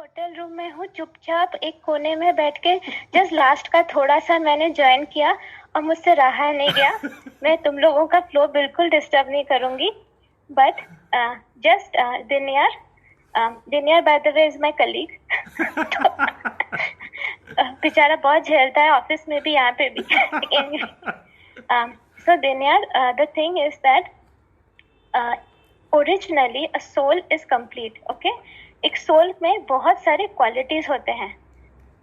Hotel room में हूँ, चुपचाप एक कोने में बैठ के जस्ट लास्ट का थोड़ा सा मैंने ज्वाइन किया और मुझसे रहा नहीं गया। मैं तुम लोगों का फ्लो बिल्कुल डिस्टर्ब नहीं करूंगी, but just Dinyar by the way is my colleague. बेचारा बहुत झेलता है ऑफिस में भी, यहाँ पे भी। So Dinyar, the thing is that originally a soul is complete. Okay, एक सोल में बहुत सारे क्वालिटीज होते हैं,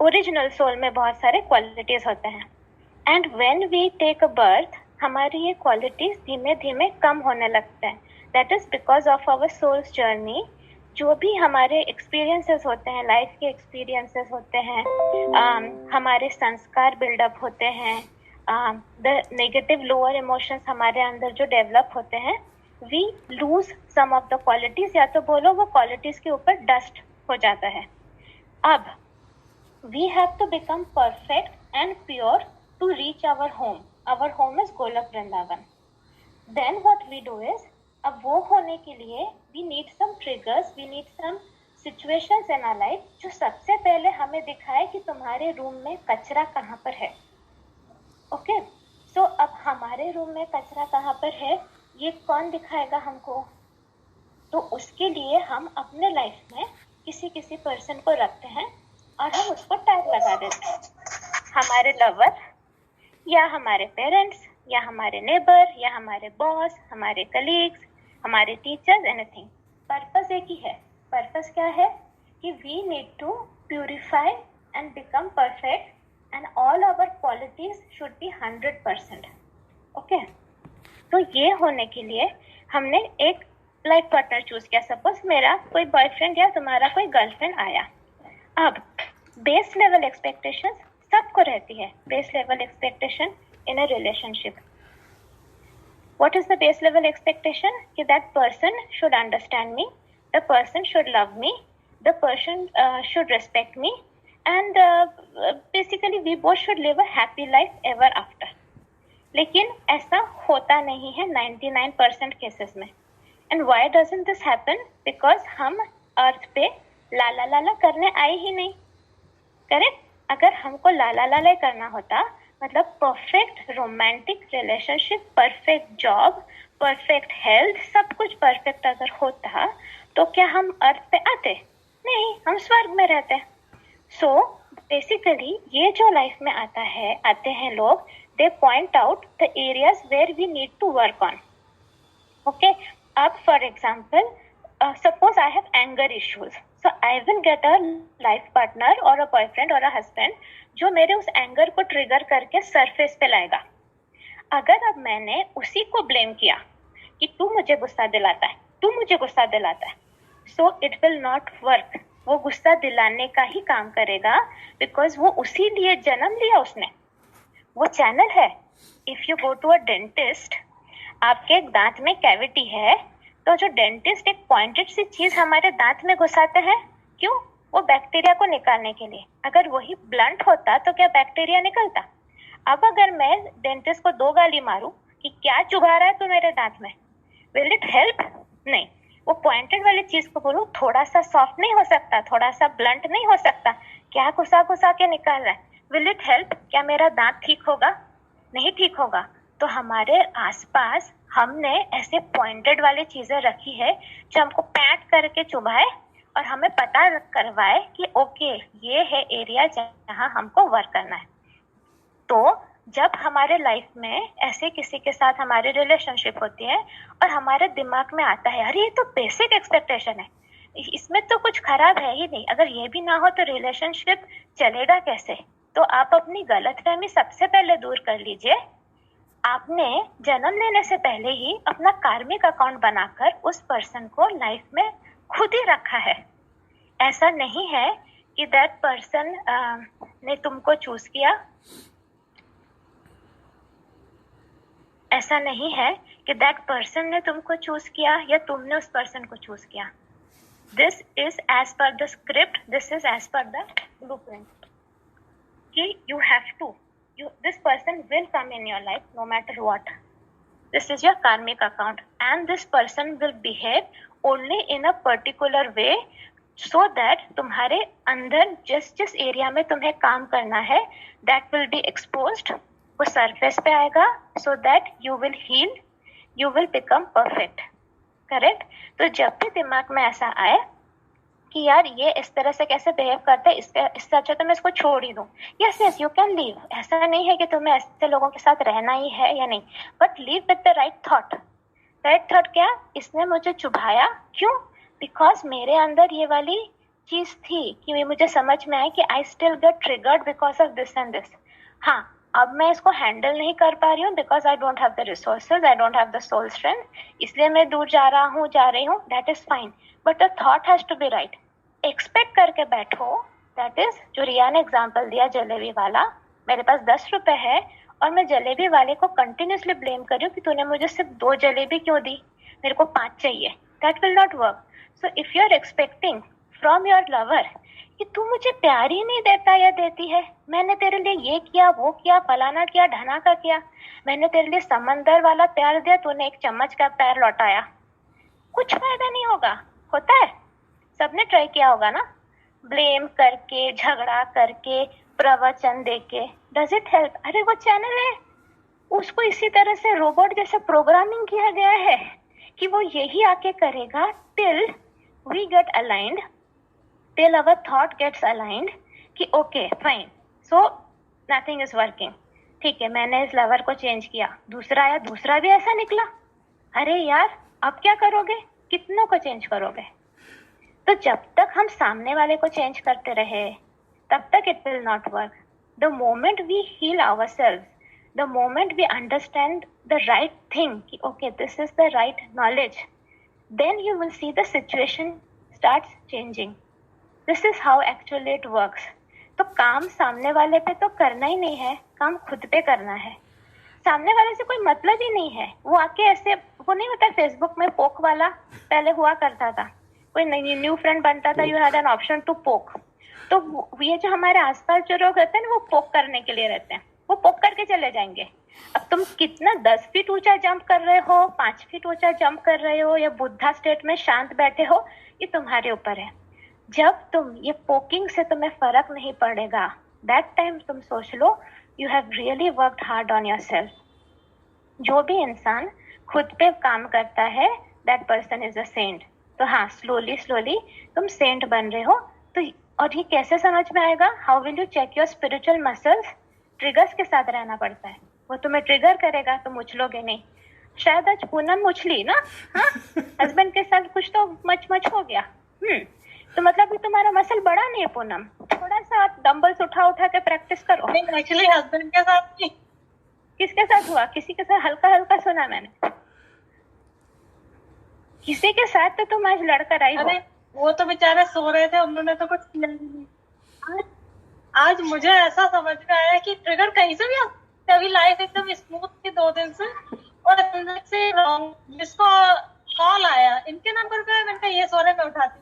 ओरिजिनल सोल में बहुत सारे क्वालिटीज होते हैं। And when we take a birth, हमारी ये क्वालिटीज धीमे धीमे कम होने लगते हैं। That is because of our soul's journey. जो भी हमारे एक्सपीरियंसेस होते हैं, लाइफ के एक्सपीरियंसेस होते हैं, हमारे संस्कार बिल्डअप होते हैं, द नेगेटिव लोअर इमोशंस हमारे अंदर जो डेवलप होते हैं, we lose some of the qualities, या तो बोलो वो qualities के ऊपर डस्ट हो जाता है। अब we have to become perfect and pure to reach our home. Our home is Golak Vrindavan. Then what we do is, अब वो होने के लिए we need some triggers, we need some situations in our life जो सबसे पहले हमें दिखाए कि तुम्हारे रूम में कचरा कहाँ पर है। ओके, सो अब हमारे रूम में कचरा कहाँ पर है ये कौन दिखाएगा हमको? तो उसके लिए हम अपने लाइफ में किसी किसी पर्सन को रखते हैं और हम उसको टैग लगा देते हैं। हमारे लवर, या हमारे पेरेंट्स, या हमारे नेबर, या हमारे बॉस, हमारे कलीग्स, हमारे टीचर्स, एनीथिंग। पर्पस एक ही है। पर्पस क्या है कि we need to purify and become perfect and all our qualities should be 100%। Okay, तो ये होने के लिए हमने एक लाइफ पार्टनर चूज किया। सपोज मेरा कोई बॉयफ्रेंड या तुम्हारा कोई गर्लफ्रेंड आया। अब बेस लेवल एक्सपेक्टेशंस सबको रहती है। Base level expectation in a relationship, what is the base level expectation? कि that person should understand me, the person should love me, the person should respect me, and basically we both should live a happy life ever after. लेकिन ऐसा होता नहीं है 99% cases में। And why doesn't this happen? Because हम earth पे लाला लाला करने आए ही नहीं। करेक्ट? अगर हमको लाला लाला करना होता, मतलब perfect romantic relationship, perfect job, perfect health, सब कुछ परफेक्ट अगर होता तो क्या हम अर्थ पे आते? नहीं, हम स्वर्ग में रहते। सो बेसिकली ये जो लाइफ में आते हैं लोग, they point out the areas where we need to work on. Okay, अब for example, suppose I have anger issues, so I will get a life partner or a boyfriend or a husband जो मेरे उस anger को trigger करके surface पे लाएगा। अगर अब मैंने उसी को ब्लेम किया कि तू मुझे गुस्सा दिलाता है, तू मुझे गुस्सा दिलाता है, so it will not work. वो गुस्सा दिलाने का ही काम करेगा, बिकॉज वो उसी लिए जन्म लिया उसने, वो चैनल है। If you go to a dentist, आपके दांत में कैविटी है, तो जो डेंटिस्ट एक पॉइंटेड सी चीज हमारे दांत में घुसाते हैं, क्यों? वो बैक्टीरिया को निकालने के लिए। अगर वही ब्लंट होता तो क्या बैक्टीरिया निकलता? अब अगर मैं डेंटिस्ट को 2 गाली मारूं कि क्या चुभा रहा है तू मेरे दांत में, विल इट हेल्प? नहीं। वो पॉइंटेड वाली चीज को बोलूं, थोड़ा सा सॉफ्ट नहीं हो सकता, थोड़ा सा ब्लंट नहीं हो सकता, क्या घुसा घुसा के निकाल रहा है, विल इट हेल्प? क्या मेरा दांत ठीक होगा? नहीं ठीक होगा। तो हमारे आसपास हमने ऐसे पॉइंटेड वाली चीजें रखी है जो हमको पैट करके चुभाए और हमें पता करवाए कि ओके ये है एरिया जहाँ हमको वर्क करना है। तो जब हमारे लाइफ में ऐसे किसी के साथ हमारी रिलेशनशिप होती है और हमारे दिमाग में आता है अरे ये तो बेसिक एक्सपेक्टेशन है, इसमें तो कुछ खराब है ही नहीं, अगर ये भी ना हो तो रिलेशनशिप चलेगा कैसे? तो आप अपनी गलतफहमी सबसे पहले दूर कर लीजिए। आपने जन्म लेने से पहले ही अपना कार्मिक अकाउंट बनाकर उस पर्सन को लाइफ में खुद ही रखा है। ऐसा नहीं है कि दैट पर्सन ने तुमको चूज किया, ऐसा नहीं है कि दैट पर्सन ने तुमको चूज किया या तुमने उस पर्सन को चूज किया। This is as per the script, this is as per the blueprint कि you have to, this person will come in your life no matter what. This is your karmic account and this person will behave only in a particular way so that तुम्हारे अंदर जिस area में तुम्हें काम करना है that will be exposed, वो surface पे आएगा, so that you will heal, you will become perfect. Correct? तो जब भी दिमाग में ऐसा आए कि यार ये इस तरह से कैसे बिहेव करता है, इससे अच्छा तो मैं इसको छोड़ ही दूं, yes yes you can leave. ऐसा नहीं है कि तुम्हें ऐसे लोगों के साथ रहना ही है या नहीं, but leave with the right thought. Right thought क्या? इसने मुझे चुभाया, क्यों? बिकॉज मेरे अंदर ये वाली चीज थी कि मुझे समझ में आया कि I still get triggered because of this and this. हाँ, अब मैं इसको हैंडल नहीं कर पा रही हूँ because I don't have the resources, I don't have the soul strength, इसलिए मैं दूर जा रही हूँ, that is fine, but the thought has to be right. Expect करके बैठो, दैट इज जो रिया ने एग्जाम्पल दिया जलेबी वाला, मेरे पास 10 रुपए है और मैं जलेबी वाले को कंटिन्यूसली ब्लेम कर रही हूँ कि तूने मुझे सिर्फ 2 जलेबी क्यों दी, मेरे को 5 चाहिए. That will not work. So if you are expecting from your lover कि तू मुझे प्यार ही नहीं देता या देती है, मैंने तेरे लिए ये किया, वो किया, फलाना किया, ढना का किया, मैंने तेरे लिए समंदर वाला प्यार दिया, तूने 1 चम्मच का प्यार लौटाया, कुछ फायदा नहीं होगा. होता है, सबने ट्राई किया होगा ना, ब्लेम करके, झगड़ा करके, प्रवचन देके, डज इट हेल्प? अरे वो चैनल है, उसको इसी तरह से रोबोट जैसे प्रोग्रामिंग किया गया है कि वो यही आके करेगा till we get aligned, till our thought gets aligned कि okay fine, so nothing is working. ठीक है, मैंने इस लवर को चेंज किया, दूसरा आया, दूसरा भी ऐसा निकला, अरे यार अब क्या करोगे, कितनों को चेंज करोगे? तो जब तक हम सामने वाले को चेंज करते रहे तब तक it will not work. The moment we heal ourselves, the moment we understand the right thing कि okay this is the right knowledge, then you will see the situation starts changing. This is how actually it works. तो काम सामने वाले पे तो करना ही नहीं है, काम खुद पे करना है. सामने वाले से कोई मतलब ही नहीं है, वो आके ऐसे, वो नहीं होता फेसबुक में पोक वाला, पहले हुआ करता था, कोई न्यू फ्रेंड बनता था, you had an option to poke. तो ये जो हमारे आसपास जो लोग रहते हैं ना, वो पोक करने के लिए रहते हैं, वो पोक करके चले जाएंगे. अब तुम कितना 10 फीट ऊंचा जंप कर रहे हो, 5 फीट ऊंचा जंप कर रहे हो, या बुद्धा स्टेट में शांत बैठे हो, ये तुम्हारे ऊपर है. जब तुम ये पोकिंग से तुम्हें फर्क नहीं पड़ेगा, दैट टाइम तुम सोच लो you have really worked hard on yourself. जो भी इंसान खुद पे काम करता है, that person is a saint. तो हाँ, स्लोली स्लोली तुम सेंट बन रहे हो. तो और ये कैसे समझ में आएगा? How will you check your spiritual muscles? Triggers के साथ रहना पड़ता है, वो तुम्हें ट्रिगर करेगा, तुम उछलोगे नहीं. शायद आज पूनम उछली ना, हाँ, हस्बैंड के साथ कुछ तो मच हो गया, तो मतलब कि तुम्हारा मसल बड़ा नहीं है पूनम, थोड़ा सा डंबल्स उठा के प्रैक्टिस करो. नहीं, एक्चुअली हस्बैंड के साथ नहीं. किसके साथ हुआ? किसी के साथ हल्का सुना मैंने, किसी के साथ तो तुम आज लड़कर आई हो. अरे वो तो बेचारे सो रहे थे, उन्होंने तो कुछ किया नहीं. आज मुझे ऐसा समझ में आया कि ट्रिगर कहीं से भी आ, अभी लाइफ एकदम स्मूथ थी 2 दिन से, और अचानक से जिसको कॉल आया इनके नंबर पे, मैंने कहा ये सोने में उठाती,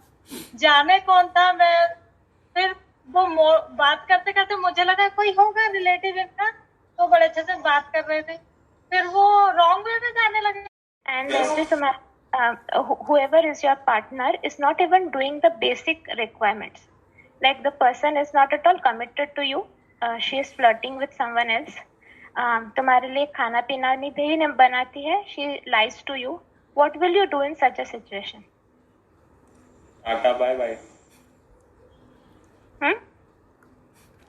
जाने कौन था. मैं फिर वो बात करते करते मुझे लगा कोई होगा रिलेटिव इनका, तो बड़े अच्छे से बात कर रहे थे, फिर वो रॉन्ग वे में जाने लगे. And whoever is your partner is not even doing the basic requirements, like the person is not at all committed to you, she is flirting with someone else, तुम्हारे लिए खाना पीना नहीं बनाती है, she lies to you. What will you do in such a situation? Ta-ta bye bye.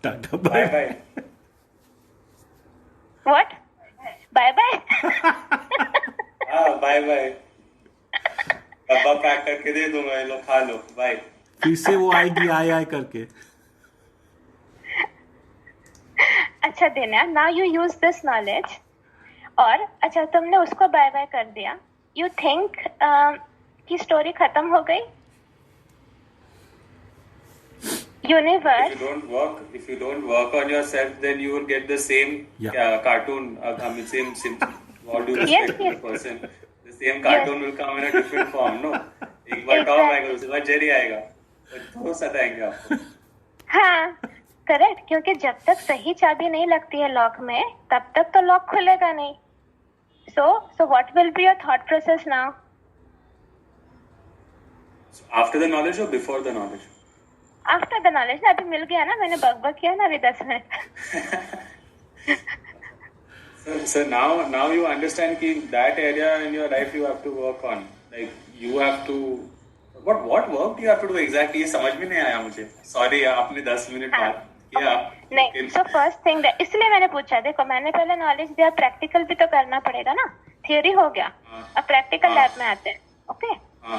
Ta-ta bye bye. What? Bye bye. हाँ bye bye. डब्बा pack करके दे दूंगा, ये लो खा लो, बाय. फिर से वो आएगी आय करके. अच्छा देना, now you use this knowledge. और अच्छा तुमने उसको बाय बाय कर दिया, you think कि स्टोरी खत्म हो गई. Universe. If you don't work on yourself, then you will get the same cartoon. I mean, same all due respect to the person. The same cartoon will come in a different form. No, एक बार Tom आएगा, उसके बाद Jerry आएगा, तो सताएंगे आपको. हाँ, correct. क्योंकि जब तक सही चाबी नहीं लगती है लॉक में, तब तक तो लॉक खुलेगा नहीं. So what will be your thought process now? After the knowledge or before the knowledge? After the knowledge ना, अभी मिल गया ना, मैंने बक किया ना अभी 10 minute. So now you understand कि that area in your life you have to work on. Like you have to what work do you have to do exactly? ये समझ में नहीं आया मुझे. Sorry आपने 10 मिनट बात किया. नहीं, so first thing इसलिए मैंने पूछा. देखो मैंने पहले नॉलेज दिया, प्रैक्टिकल भी तो करना पड़ेगा ना. थियोरी हो गया, अब प्रैक्टिकल लैब में आते हैं. ओके,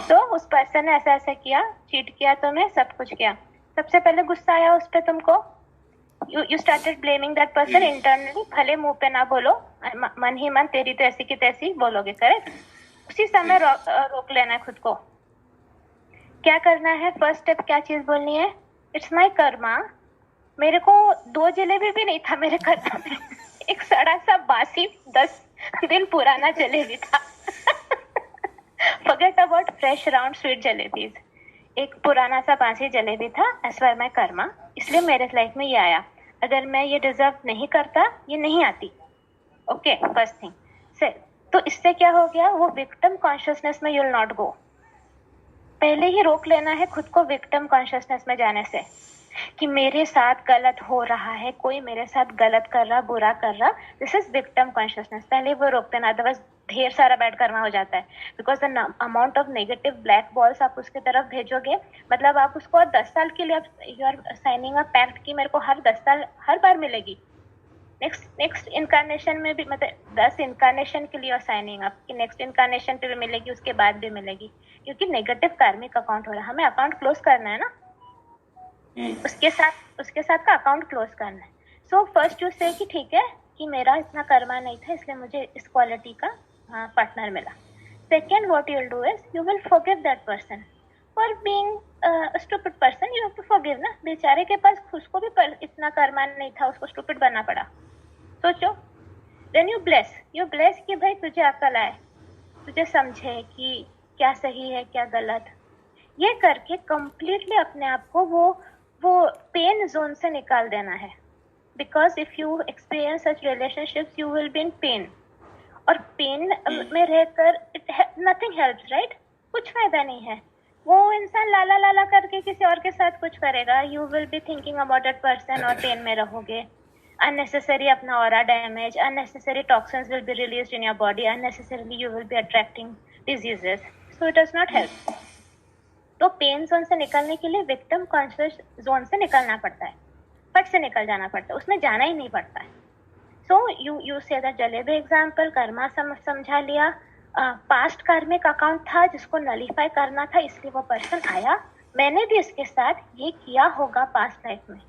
तो उस पर्सन ने ऐसा ऐसा किया, चीट किया तुम्हें, सब कुछ किया. सबसे पहले गुस्सा आया उस पे तुमको. You started blaming that person internally. भले मुंह पे ना बोलो, मन ही मन तेरी तो ऐसी की तैसी बोलोगे, करेक्ट. उसी समय रोक लेना है खुद को. क्या करना है, फर्स्ट स्टेप क्या चीज बोलनी है? It's my Karma. मेरे को 2 जलेबी भी नहीं था मेरे कर्मा में. एक सड़ा सा बासी 10 दिन पुराना जलेबी था. Forget about fresh round sweet jalebis. एक पुराना सा बासी जलेबी था. एज पर माई कर्मा, इसलिए मेरे लाइफ में ये आया. अगर मैं ये डिजर्व नहीं करता, ये नहीं आती. ओके, फर्स्ट थिंग से. तो इससे क्या हो गया, वो विक्टिम कॉन्शियसनेस में you'll not go. पहले ही रोक लेना है खुद को विक्टिम कॉन्शियसनेस में जाने से, कि मेरे साथ गलत हो रहा है, कोई मेरे साथ गलत कर रहा, बुरा कर रहा. This is victim consciousness. पहले वो रोक देना, अदरवाइज ढेर सारा बैड कर्मा हो जाता है. Because the amount of negative black balls आप उसके तरफ भेजोगे, मतलब आप उसको 10 साल के लिए you are signing a pact कि मेरे को हर 10 साल हर बार मिलेगी. नेक्स्ट इनकारनेशन में भी, मतलब 10 इनकारनेशन के लिए और साइनिंग अप कि नेक्स्ट इनकारनेशन पे भी मिलेगी, उसके बाद भी मिलेगी. क्योंकि नेगेटिव कार्मिक अकाउंट हो रहा है. हमें अकाउंट क्लोज करना है ना, उसके साथ का अकाउंट क्लोज करना है. सो फर्स्ट यू से कि ठीक है कि मेरा इतना कर्मा नहीं था, इसलिए मुझे इस क्वालिटी का पार्टनर मिला. Second, what you will do is you will forgive that person for being stupid person. You have to forgive ना. बेचारे के पास उसको भी इतना कर्मा नहीं था, उसको स्टूपिड बनना पड़ा. सोचो. देन यू ब्लेस कि भाई तुझे अकल आए, तुझे समझे कि क्या सही है क्या गलत. ये करके कंप्लीटली अपने आप को वो पेन जोन से निकाल देना है. Because if you experience such relationships you will be in pen. और पेन में रहकर नथिंग हेल्प्स, राइट. कुछ फायदा नहीं है. वो इंसान लाला करके किसी और के साथ कुछ करेगा. You will be thinking about that person और पेन में रहोगे. unnecessary अपना aura damage, unnecessary toxins will be released in your body, unnecessarily you will be attracting diseases, so it does not help. तो पेन जोन से निकलने के लिए victim conscious zone से निकलना पड़ता है, फट से निकल जाना पड़ता है, उसमें जाना ही नहीं पड़ता है. सो यू से द जलेबी एग्जाम्पल, कर्मा समझा लिया. पास्ट कार्मिक अकाउंट था जिसको नलीफाई करना था, इसलिए वो पर्सन आया. मैंने भी इसके साथ ये किया होगा पास्ट लाइफ में.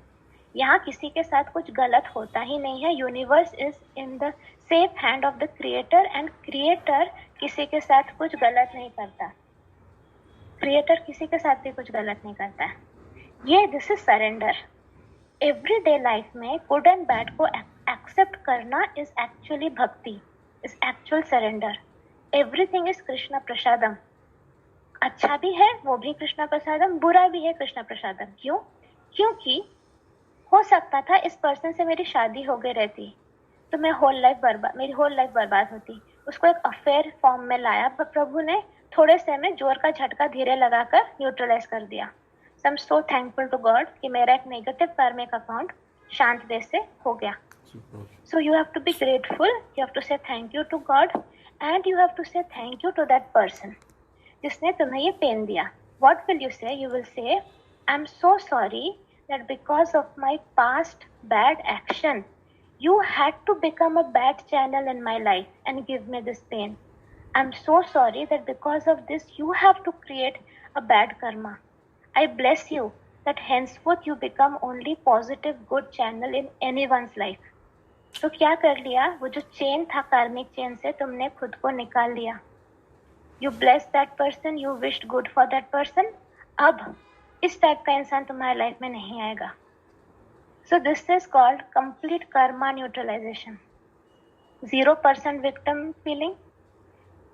यहाँ किसी के साथ कुछ गलत होता ही नहीं है. Universe is in the safe hand of the creator and creator किसी के साथ कुछ गलत नहीं करता. क्रिएटर किसी के साथ भी कुछ गलत नहीं करता है. ये this is surrender. Everyday life में गुड एंड बैड को एक्सेप्ट करना इज एक्चुअली भक्ति, is actual surrender. Everything is Krishna prasadam. अच्छा भी है वो भी कृष्णा प्रसादम, बुरा भी है कृष्णा प्रसादम. क्यों? क्योंकि हो सकता था इस पर्सन से मेरी शादी हो गई रहती तो मेरी होल लाइफ बर्बाद होती. उसको एक अफेयर फॉर्म में लाया प्रभु ने, थोड़े से में जोर का झटका धीरे लगाकर न्यूट्रलाइज कर दिया. So I am so thankful to God कि मेरा एक नेगेटिव कार्मिक अकाउंट शांत देश से हो गया. So you have to be grateful, you have to say thank you to God and you have to say thank you to that person जिसने तुम्हें ये पेन दिया. What will you say? You will say I am so sorry that because of my past bad action, you had to become a bad channel in my life and give me this pain. I'm so sorry that because of this you have to create a bad karma. I bless you that henceforth you become only positive good channel in anyone's life. तो क्या कर लिया? वो जो chain था कार्मिक chain से तुमने खुद को निकाल लिया. You blessed that person, you wished good for that person. अब इस टाइप का इंसान तुम्हारे लाइफ में नहीं आएगा. So this is called complete karma neutralization. 0% victim feeling.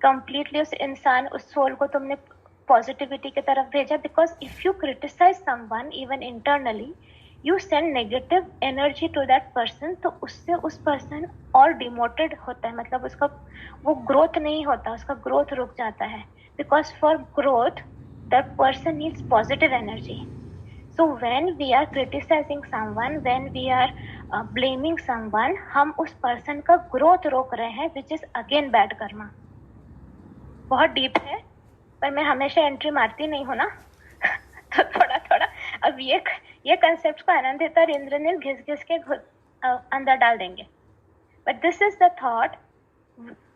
Completely उस इंसान, उस सोल को तुमने पॉजिटिविटी की तरफ भेजा. Because if you criticise someone even internally you send negative energy to that person, तो उससे उस पर्सन और डिमोटेड होता है. मतलब उसका वो ग्रोथ नहीं होता, उसका ग्रोथ रुक जाता है. Because for growth The person needs positive energy. So when we are criticizing someone, when we are blaming someone, हम उस person का growth रोक रहे हैं, which is again bad karma. बहुत deep है, पर मैं हमेशा entry मारती नहीं हूँ ना, तो थोड़ा थोड़ा अब ये concept को आनंदिता और इंद्रनील घिस के अंदर डाल देंगे. But this is the thought.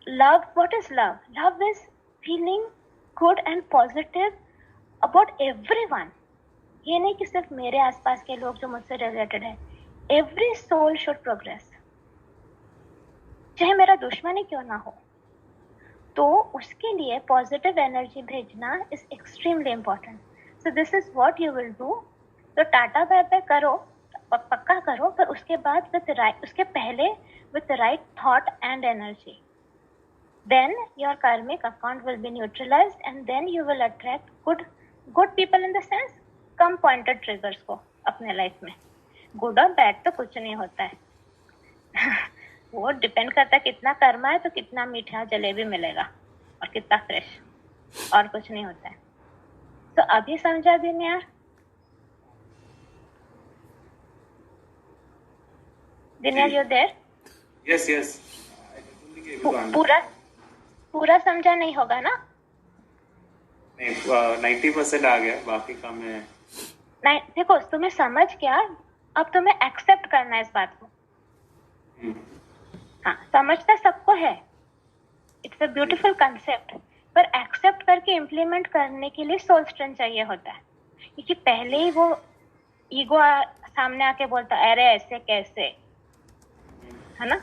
Love, what is love? Love is feeling good and positive about everyone. ये नहीं कि सिर्फ मेरे आसपास के लोग जो मुझसे रिलेटेड है. Every soul should progress. चाहे मेरा दुश्मन ही क्यों ना हो, तो उसके लिए पॉजिटिव एनर्जी भेजना is extremely important. So this is what you will do. तो टाटा बाय बाय करो, पक्का करो, पर उसके बाद उसके पहले with the right thought and energy. Then your karmic account will be neutralized and then you will attract good people in the sense come pointed triggers को अपने लाइफ में. गुड और बैड तो कुछ नहीं होता है. वो डिपेंड करता है कितना कर्मा है तो कितना मीठा जलेबी मिलेगा और कितना फ्रेश, और कुछ नहीं होता है. तो अभी समझा दिन यार. दिन यार, यू देयर? Yes. पूरा समझा नहीं होगा ना? नहीं, 90% आ गया, बाकी काम है. नहीं, देखो तुम्हें समझ गया, अब तुम्हें एक्सेप्ट करना है इस बात को. हाँ, समझता सबको है, इट्स अ ब्यूटीफुल कंसेप्ट, पर एक्सेप्ट करके इम्प्लीमेंट करने के लिए सोल स्ट्रेंथ चाहिए होता है. क्योंकि पहले ही वो ईगो सामने आके बोलता है अरे ऐसे कैसे, है ना,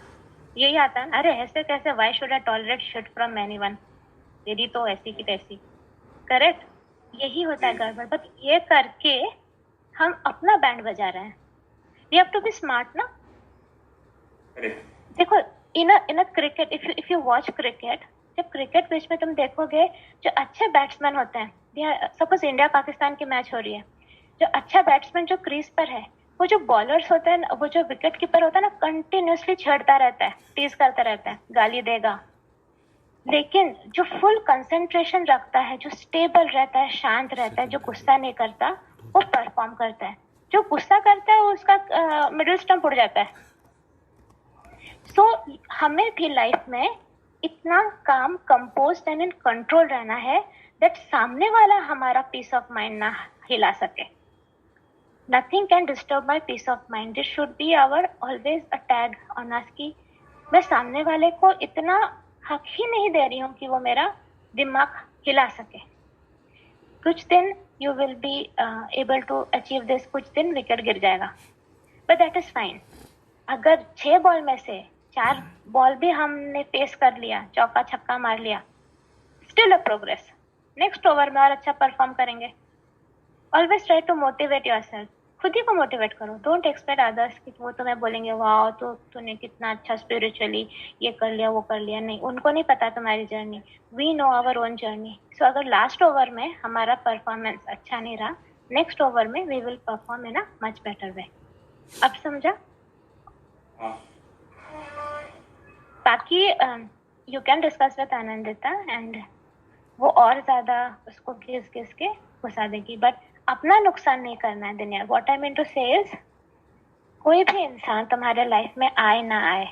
यही आता है, अरे ऐसे कैसे, why should I tolerate shit from anyone, तेरी तो ऐसी की तैसी. करेक्ट, यही होता है गड़बड़. बट ये करके हम अपना बैंड बजा रहे हैं. We have to be smart ना. देखो in a cricket, if you watch cricket, जब क्रिकेट मैच में तुम देखोगे जो अच्छे बैट्समैन होते हैं, सपोज इंडिया पाकिस्तान की मैच हो रही है, जो अच्छा बैट्समैन जो क्रीज पर है, वो जो बॉलर्स होते हैं, वो जो विकेट कीपर होता है ना, कंटिन्यूसली छेड़ता रहता है, टीज करता रहता है, गाली देगा. लेकिन जो फुल कंसंट्रेशन रखता है, जो स्टेबल रहता है, शांत रहता है, जो गुस्सा नहीं करता, वो परफॉर्म करता है. जो गुस्सा करता है उसका मिडिल स्टंप उड़ जाता है. सो हमें भी लाइफ में इतना काम, कंपोज्ड एंड इन कंट्रोल रहना है दैट सामने वाला हमारा पीस ऑफ माइंड ना हिला सके. Nothing can disturb my peace of mind. This should be our always a tag on us कि मैं सामने वाले को इतना हक ही नहीं दे रही हूँ कि वो मेरा दिमाग हिला सके. कुछ दिन you will be able to achieve this, कुछ दिन विकेट गिर जाएगा, but that is fine. अगर 6 बॉल में से 4 बॉल भी हमने फेस कर लिया, चौका छक्का मार लिया, still a progress. Next over में और अच्छा परफॉर्म करेंगे. Always try to motivate yourself. खुद ही को मोटिवेट करो. डोंट एक्सपेक्ट अदर्स कि वो तुम्हें बोलेंगे वाह तो तूने कितना अच्छा स्पिरिचुअली ये कर लिया वो कर लिया. नहीं, उनको नहीं पता तुम्हारी journey. We know our own journey. सो अगर लास्ट ओवर में हमारा परफॉर्मेंस अच्छा नहीं रहा, नेक्स्ट ओवर में we will perform in a much better way. अब समझा? बाकी you can discuss with Anandita and वो और ज्यादा उसको घिस के घुसा देगी. बट अपना नुकसान नहीं करना है दुनिया. व्हाट आई मीन टू से इज, कोई भी इंसान तुम्हारे लाइफ में आए ना आए,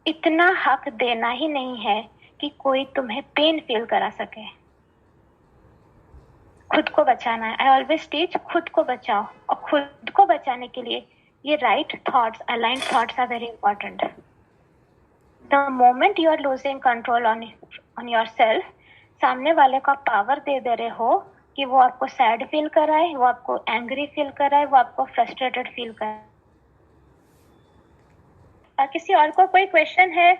इतना हक देना ही नहीं है कि कोई तुम्हें पेन फील करा सके. खुद को बचाना है. आई ऑलवेज टीच, खुद को बचाओ. और खुद को बचाने के लिए ये right thoughts, aligned thoughts are very important. The moment you are losing control on your self, सामने वाले को आप पावर दे रहे हो कि वो आपको सैड फील कराए, वो आपको एंग्री फील कराए, वो आपको फ्रस्ट्रेटेड फील कराए. किसी और को कोई क्वेश्चन है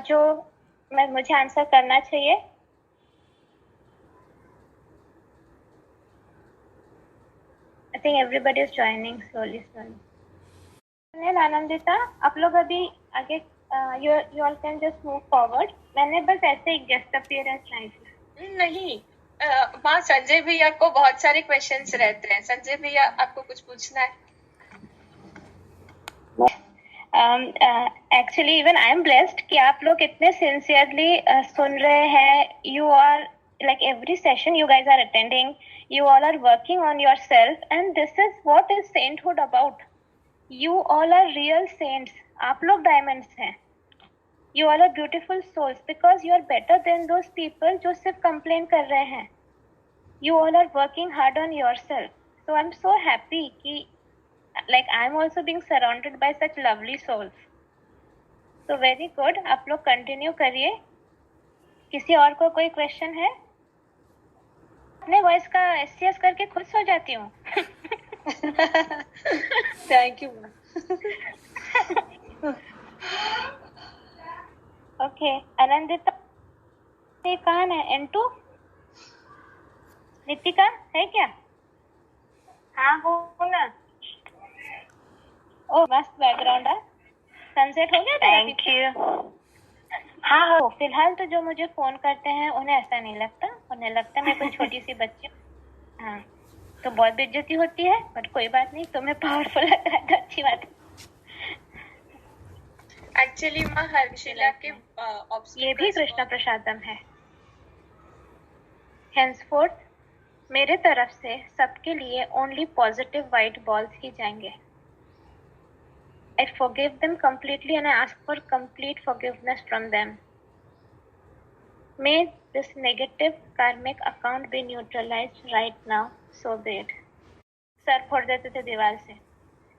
जो मुझे आंसर करना चाहिए? I think everybody is joining slowly. Anandita, आप लोग अभी आगे, you all can just move forward. मैंने बस ऐसे एक गेस्ट अपीयरेंस लाई थी. नहीं, वहाँ संजय भैया को बहुत सारे क्वेश्चंस रहते हैं. संजय भैया, आपको कुछ पूछना है? Actually even I am blessed कि आप लोग इतने सिंसियरली सुन रहे हैं. You are like every session you guys are attending, You all are working on yourself, and this is what is sainthood about. You all are real saints. आप लोग diamonds हैं. You all are beautiful souls because you are better than those people जो सिर्फ complain कर रहे हैं. You all are working hard on yourself. So I'm so happy कि like I'm also being surrounded by such lovely souls. So very good. आप लोग continue करिए. किसी और को कोई question है? अपने वॉइस का एससीएस करके खुद सो जाती हूँ. Thank you. ओके, अनंदिता कौन है? N2 नितिका है क्या? हाँ हो ना. ओ मस्त बैकग्राउंड है. सनसेट हो गया? Thank you. हाँ हो. फिलहाल तो जो मुझे फोन करते हैं उन्हें ऐसा नहीं लगता. उन्हें लगता मैं कोई छोटी सी बच्ची हूँ. हाँ, तो बहुत बेइज्जती होती है, बट कोई बात नहीं. तुम्हें पावरफुल लग रहा है तो अच्छी बात है. एक्चुअली माँ हर्षिला के ये भी कृष्णा प्रसादम है. henceforth मेरे तरफ से सबके लिए ओनली पॉजिटिव वाइट बॉल्स ही जाएंगे. I forgive them completely and I ask for complete forgiveness from them. May this negative karmic account be neutralized right now, so be it. Sir फोड़ देते थे दीवार से.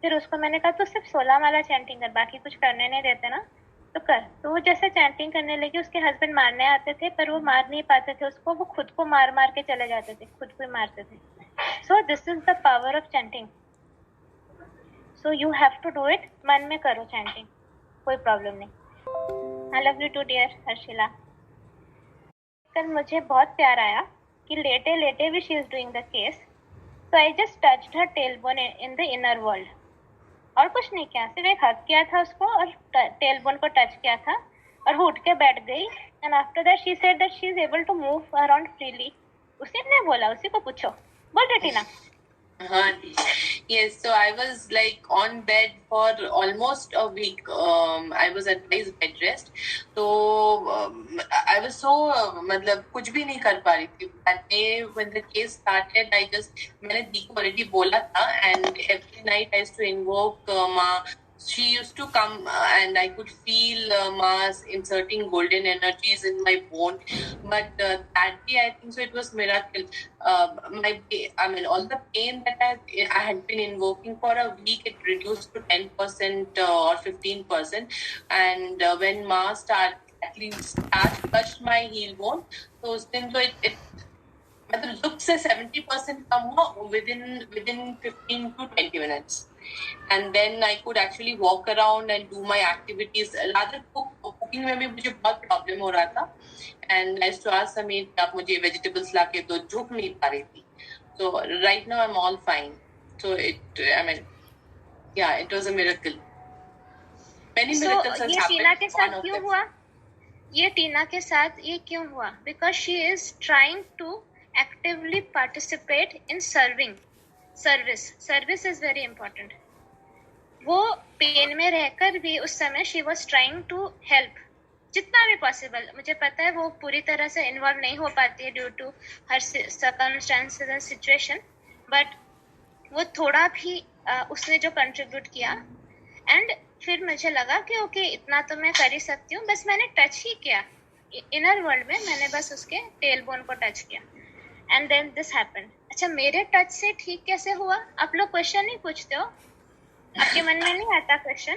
फिर उसको मैंने कहा तू सिर्फ 16 वाला चैंटिंग कर, बाकी कुछ करने नहीं देते ना तो कर. तो वो जैसे चैंटिंग करने लगी, उसके हस्बैंड मारने आते थे पर वो मार नहीं पाते थे उसको. वो खुद को मार मार के चले जाते थे, खुद को ही मारते थे. So this is the power of chanting. So you have to do it. मन में करो chanting, कोई प्रॉब्लम नहीं. I love you too dear हर्षिला. कल मुझे बहुत प्यार आया कि लेटे लेटे भी she is doing the case. So I just touched her tailbone in the inner world. और कुछ नहीं किया, सिर्फ एक हग किया था उसको और tailbone को टच किया था और वो उठ के बैठ गई. And after that she said that she is able to move around freely. उसी ने बोला, उसी को पूछो. बोल रही टीना. Yes, so I was like on bed for almost a week. I was advised bed rest. So I was so मतलब कुछ भी नहीं कर पा रही थी. That day when the case started, मैंने दी को already बोला था, and every night I used to invoke Ma. She used to come and I could feel Ma's inserting golden energies in my bone. But that day, I think so, it was miracle. All the pain that I had been invoking for a week, it reduced to 10% or 15%. And when Ma touched my heel bone, so उस दिन तो it मतलब दुख से 70% कम हुआ within 15 to 20 minutes. And then I could actually walk around and do my activities. Rather cooking में भी मुझे बहुत प्रॉब्लम हो रहा था. And I used to ask Sameer कि आप मुझे vegetables ला के दो, झुक नहीं पा रही थी. So right now I'm all fine. So it was a miracle. Many miracles has happened. ये टीना के साथ क्यों हुआ? ये टीना के साथ ये क्यों हुआ? Because she is trying to actively participate in serving. Service is very important. वो पेन में रहकर भी उस समय she was trying to help जितना भी possible. मुझे पता है वो पूरी तरह से involve नहीं हो पाती है due to her circumstances and situation, but वो थोड़ा भी उसने जो contribute किया, and फिर मुझे लगा कि ओके इतना तो मैं कर ही सकती हूँ. बस मैंने टच ही किया इनर वर्ल्ड में, मैंने बस उसके टेल बोन को टच किया, एंड देन दिस हैपेंड. अच्छा, मेरे टच से ठीक कैसे हुआ? आप लोग क्वेश्चन नहीं पूछते हो? आपके मन में नहीं आता क्वेश्चन?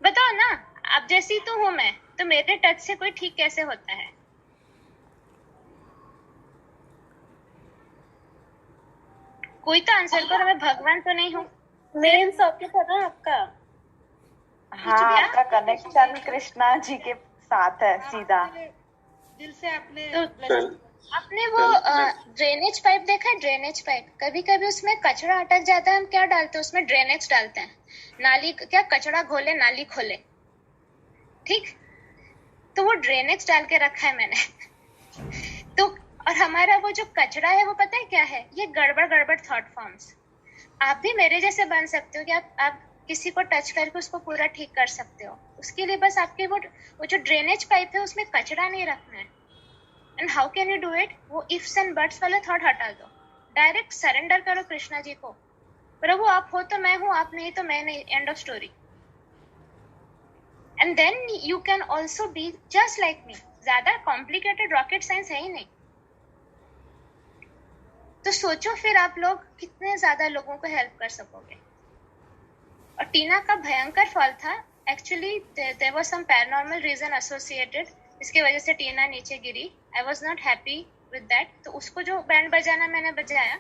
बताओ ना. अब जैसी तो हूँ मैं, तो मेरे टच से कोई ठीक कैसे होता है? कोई तो आंसर करो. मैं भगवान तो नहीं हूँ. मेन सॉकेट है ना आपका. हाँ, आपका कनेक्शन कृष्णा जी के साथ है सीधा. दिल से आपने वो ड्रेनेज पाइप देखा है? ड्रेनेज पाइप, कभी कभी उसमें कचरा अटक जाता है. हम क्या डालते हैं उसमें? ड्रेनेज डालते हैं. नाली क्या, कचरा घोले नाली खोले, ठीक? तो वो ड्रेनेज डाल के रखा है मैंने. तो और हमारा वो जो कचरा है वो पता है क्या है? ये गड़बड़ थॉट फॉर्म्स. आप भी मेरे जैसे बन सकते हो कि आप किसी को टच करके उसको पूरा ठीक कर सकते हो. उसके लिए बस आपके वो जो ड्रेनेज पाइप है उसमें कचरा नहीं रखना है. And how can you do it? वो इफ्स एंड बट्स वाले थॉट हटा दो, डायरेक्ट सरेंडर करो कृष्णा जी को, प्रभु आप हो तो मैं हूं, आप नहीं तो मैं नहीं, end of story. And then you can also be just like me. ज्यादा कॉम्प्लिकेटेड रॉकेट साइंस है ही नहीं. तो सोचो फिर आप लोग कितने ज्यादा लोगों को हेल्प कर सकोगे. और टीना का भयंकर फॉल था actually. There was some paranormal reason associated, इसकी वजह से टीना नीचे गिरी. I was not happy with that. तो उसको जो बैंड बजाना मैंने बजाया,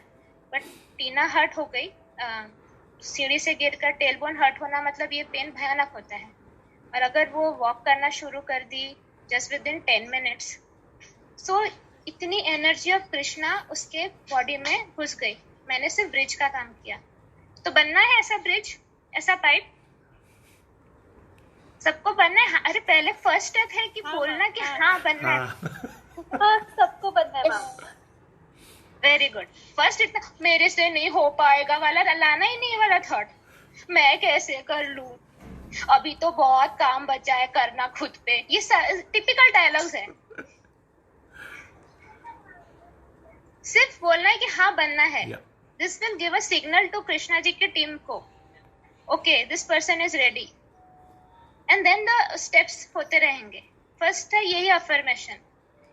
बट टीना हर्ट हो गई. सीढ़ी से गिरकर टेलबोन हर्ट होना मतलब ये पेन भयानक होता है. और अगर वो वॉक करना शुरू कर दी जस्ट विद इन 10 मिनट्स, सो इतनी एनर्जी ऑफ कृष्णा उसके बॉडी में घुस गई. मैंने सिर्फ ब्रिज का काम किया. तो बनना है ऐसा ब्रिज, ऐसा पाइप सबको बनना है. अरे पहले फर्स्ट स्टेप है कि बोलना कि हाँ बनना है. सबको बनना है. Very good. फर्स्ट इतना मेरे से नहीं हो पाएगा वाला लाना ही नहीं वाला थॉट. मैं कैसे कर लूं, अभी तो बहुत काम बचा है करना खुद पे. ये टिपिकल डायलॉग्स है. सिर्फ बोलना है कि हाँ बनना है. This will give a signal to Krishna ji की टीम को, okay this person is ready. And then the steps होते रहेंगे. फर्स्ट है यही affirmation,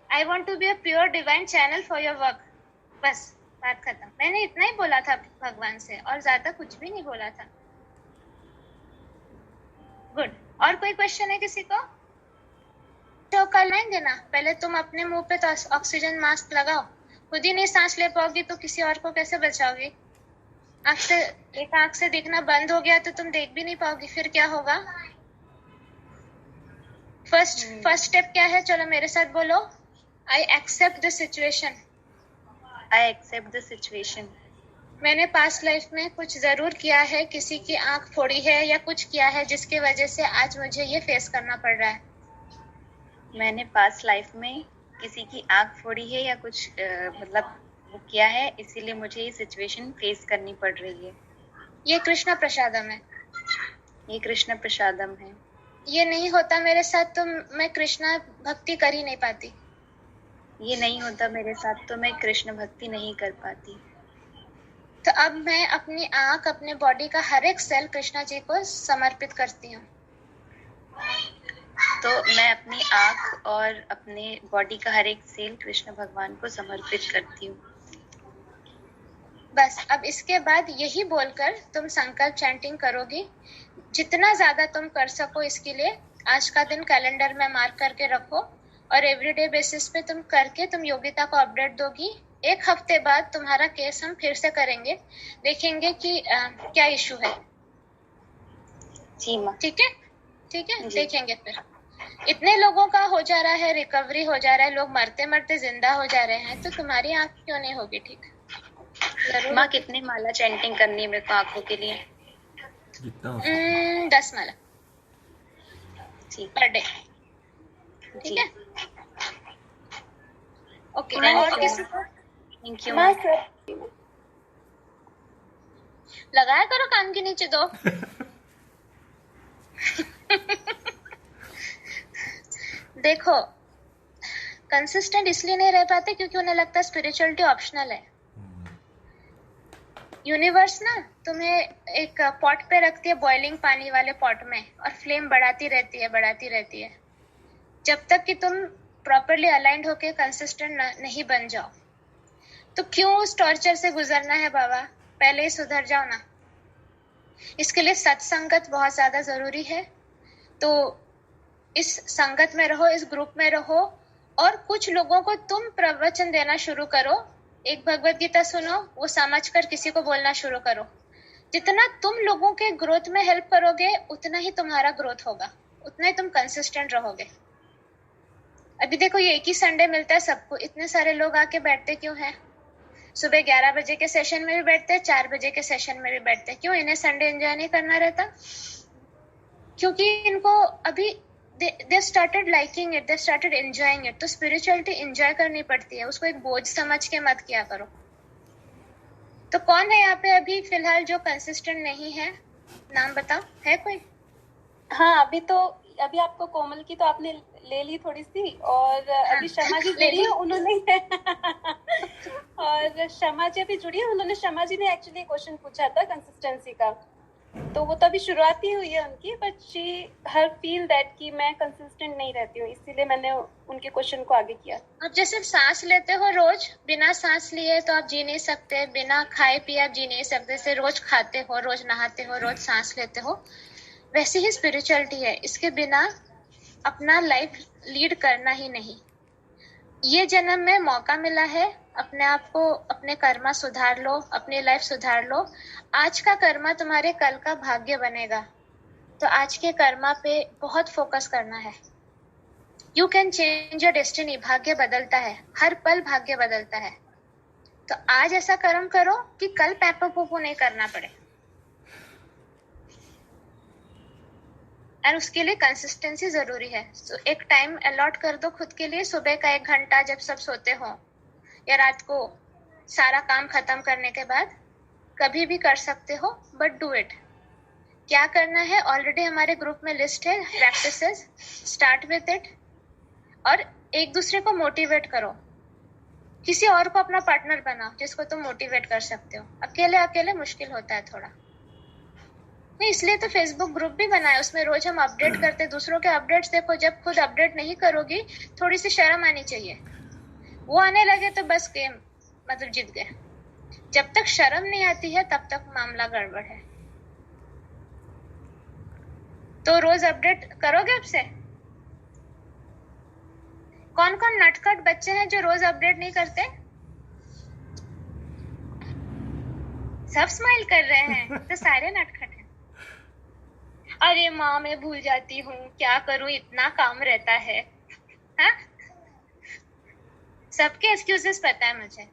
I want to be a pure divine channel for your work. बस बात खत्म. मैंने इतना ही बोला था भगवान से और ज्यादा कुछ भी नहीं बोला था. गुड. और कोई क्वेश्चन है किसी को? तो कर लेंगे ना. पहले तुम अपने मुंह पे तो ऑक्सीजन मास्क लगाओ. खुद ही नहीं सांस ले पाओगी तो किसी और को कैसे बचाओगी? आँख से, एक आँख से देखना बंद हो गया तो तुम देख भी नहीं पाओगी. फिर क्या होगा? फर्स्ट स्टेप क्या है? चलो मेरे साथ बोलो. I accept the situation. I accept the situation. मैंने पास्ट लाइफ में कुछ जरूर किया है, किसी की आंख फोड़ी है या कुछ किया है जिसकी वजह से आज मुझे ये फेस करना पड़ रहा है. मैंने पास्ट लाइफ में किसी की आंख फोड़ी है या कुछ मतलब वो किया है, इसीलिए मुझे ये सिचुएशन फेस करनी पड़ रही है. ये कृष्ण प्रसादम है. ये कृष्ण प्रसादम है. ये नहीं होता मेरे साथ तो मैं कृष्णा भक्ति कर ही नहीं पाती. ये नहीं होता मेरे साथ तो मैं कृष्ण भक्ति नहीं कर पाती. तो अब मैं अपनी आंख, अपने बॉडी का हर एक सेल कृष्णा जी को समर्पित करती हूँ. तो मैं अपनी आंख और अपने बॉडी का हर एक सेल कृष्ण भगवान को समर्पित करती हूँ. बस अब इसके बाद यही बोलकर तुम संकल्प चैंटिंग करोगी. जितना ज्यादा तुम कर सको इसके लिए आज का दिन कैलेंडर में मार्क करके रखो और एवरीडे बेसिस पे तुम करके तुम योगिता को अपडेट दोगी. 1 हफ्ते बाद तुम्हारा केस हम फिर से करेंगे, देखेंगे कि क्या इशू है. जी माँ. ठीक है देखेंगे. फिर इतने लोगों का हो जा रहा है, रिकवरी हो जा रहा है, लोग मरते मरते जिंदा हो जा रहे हैं, तो तुम्हारी आंख क्यों नहीं होगी? ठीक जरूर. माँ कितनी माला चैंटिंग करनी है मेरे को आंखों के लिए? 10 माला पर डे. ठीक है. ओके. और किसी को? Thank you. लगाया करो कान के नीचे दो. देखो कंसिस्टेंट इसलिए नहीं रह पाते क्योंकि उन्हें लगता है स्पिरिचुअलिटी ऑप्शनल है. यूनिवर्स ना तुम्हें एक पॉट पे रखती है, बॉइलिंग पानी वाले पॉट में, और फ्लेम बढ़ाती रहती है जब तक कि तुम प्रॉपरली अलाइंड होके कंसिस्टेंट नहीं बन जाओ. तो क्यों उस टॉर्चर से गुजरना है बाबा? पहले ही सुधर जाओ ना. इसके लिए सत्संगत बहुत ज्यादा जरूरी है. तो इस संगत में रहो, इस ग्रुप में रहो, और कुछ लोगों को तुम प्रवचन देना शुरू करो. एक भगवत गीता सुनो, वो समझकर किसी को बोलना शुरू करो. जितना तुम लोगों के ग्रोथ में हेल्प करोगे उतना ही तुम्हारा ग्रोथ होगा, उतना ही तुम कंसिस्टेंट रहोगे. अभी देखो ये एक ही संडे मिलता है सबको, इतने सारे लोग आके बैठते क्यों हैं? सुबह 11 बजे के सेशन में भी बैठते हैं, 4 बजे के सेशन में भी बैठते हैं. क्यों? इन्हें संडे एंजॉय नहीं करना रहता? क्योंकि इनको अभी they started liking it, they started enjoying it. तो spirituality enjoy करनी पड़ती है, उसको एक बोझ समझ के मत किया करो. तो कौन है यहाँ पे अभी फिलहाल जो कंसिस्टेंट नहीं है? नाम बताओ, है कोई? हाँ, अभी आपको कोमल की तो आपने ले ली थोड़ी सी, और अभी शमा जी जुड़ी है, उन्होंने और शमा जी अभी जुड़ी है, उन्होंने, शमा जी ने एक्चुअली क्वेश्चन पूछा था कंसिस्टेंसी का, तो वो तो अभी शुरुआत ही हुई है उनकी, but she her feel that कि मैं कंसिस्टेंट नहीं रहती हूँ, इसीलिए मैंने उनके क्वेश्चन को आगे किया। अब जैसे सांस लेते हो रोज, बिना सांस लिए तो आप जी नहीं सकते, बिना खाए पिए आप जी नहीं सकते, जैसे रोज खाते हो, रोज नहाते हो, रोज सांस लेते हो, वैसे ही स्पिरिचुअलिटी है, इसके बिना अपना लाइफ लीड करना ही नहीं। ये जन्म में मौका मिला है, अपने आप को, अपने कर्मा सुधार लो, अपनी लाइफ सुधार लो। आज का कर्मा तुम्हारे कल का भाग्य बनेगा, तो आज के कर्मा पे बहुत फोकस करना है। You can change your destiny. भाग्य बदलता है, हर पल भाग्य बदलता है। तो आज ऐसा कर्म करो कि कल पैपो पोपो नहीं करना पड़े, और उसके लिए कंसिस्टेंसी जरूरी है। तो एक टाइम अलॉट कर दो खुद के लिए, सुबह का 1 घंटा जब सब सोते हो, या रात को सारा काम खत्म करने के बाद, कभी भी कर सकते हो, बट डू इट। क्या करना है, ऑलरेडी हमारे ग्रुप में लिस्ट है प्रैक्टिसेस, स्टार्ट विद इट, और एक दूसरे को मोटिवेट करो। किसी और को अपना पार्टनर बनाओ जिसको तुम मोटिवेट कर सकते हो। अकेले अकेले मुश्किल होता है थोड़ा, नहीं, इसलिए तो फेसबुक ग्रुप भी बनाया, उसमें रोज हम अपडेट करते, दूसरों के अपडेट्स देखो। जब खुद अपडेट नहीं करोगी, थोड़ी सी शर्म आनी चाहिए, वो आने लगे तो बस गेम मतलब जीत गए। जब तक शर्म नहीं आती है तब तक मामला गड़बड़ है। तो रोज अपडेट करोगे अब से? कौन कौन नटखट बच्चे हैं जो रोज अपडेट नहीं करते? सब स्माइल कर रहे हैं, तो सारे नटखट हैं। अरे माँ मैं भूल जाती हूँ, क्या करूँ, इतना काम रहता है। हाँ, सबके एक्सक्यूजेस पता है मुझे।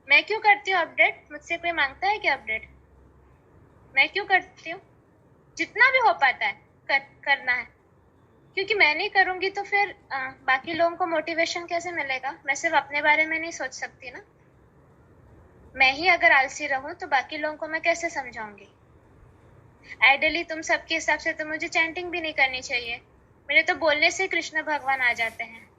मैं क्यों करती हूँ अपडेट? मुझसे कोई मांगता है क्या अपडेट? मैं क्यों करती हूँ? जितना भी हो पाता है करना है, क्योंकि मैं नहीं करूंगी तो फिर बाकी लोगों को मोटिवेशन कैसे मिलेगा? मैं सिर्फ अपने बारे में नहीं सोच सकती ना। मैं ही अगर आलसी रहूं तो बाकी लोगों को मैं कैसे समझाऊंगी? आइडियली तुम सबके हिसाब से तो मुझे चैंटिंग भी नहीं करनी चाहिए, मेरे तो बोलने से कृष्ण भगवान आ जाते हैं।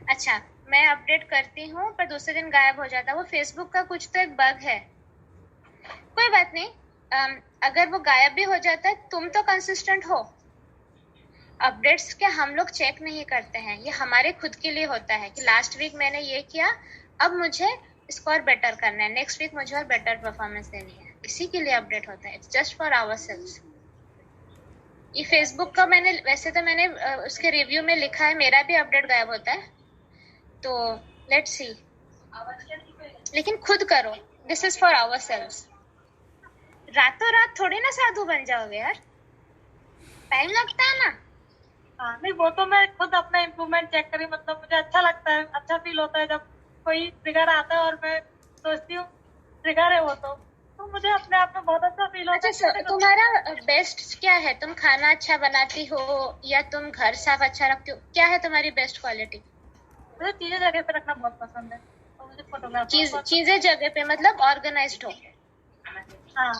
अच्छा, मैं अपडेट करती हूँ पर दूसरे दिन गायब हो जाता है, वो फेसबुक का कुछ तो एक बग है। कोई बात नहीं, अगर वो गायब भी हो जाता है, तुम तो कंसिस्टेंट हो। अपडेट्स क्या हम लोग चेक नहीं करते हैं, ये हमारे खुद के लिए होता है कि लास्ट वीक मैंने ये किया, अब मुझे इसको और बेटर करना है, नेक्स्ट वीक मुझे और बेटर परफॉर्मेंस देनी है, इसी के लिए अपडेट होता है। It's just for ourselves. ये फेसबुक का मैंने वैसे तो मैंने उसके रिव्यू में लिखा है, मेरा भी अपडेट गायब होता है, तो लेट्स सी। लेकिन खुद करो, दिस इज फॉर आवरसेल्व्स। रातों रात थोड़ी ना साधु बन जाओगे यार, टाइम लगता है ना। हाँ, नहीं वो तो मैं खुद अपना इम्प्रूवमेंट चेक करी, मतलब मुझे अच्छा लगता है, अच्छा फील होता है जब कोई ट्रिगर आता है और मैं सोचती हूँ ट्रिगर है वो, तो मुझे अपने आप में बहुत अच्छा फील होता है। अच्छा, तुम्हारा बेस्ट क्या है? तुम खाना अच्छा बनाती हो या तुम घर साफ अच्छा रखती हो? क्या है तुम्हारी बेस्ट क्वालिटी? मुझे चीजें जगह पे रखना बहुत पसंद है, तो मुझे फोटोग्राफी चीजें जगह पे मतलब ऑर्गेनाइज्ड हो। हाँ,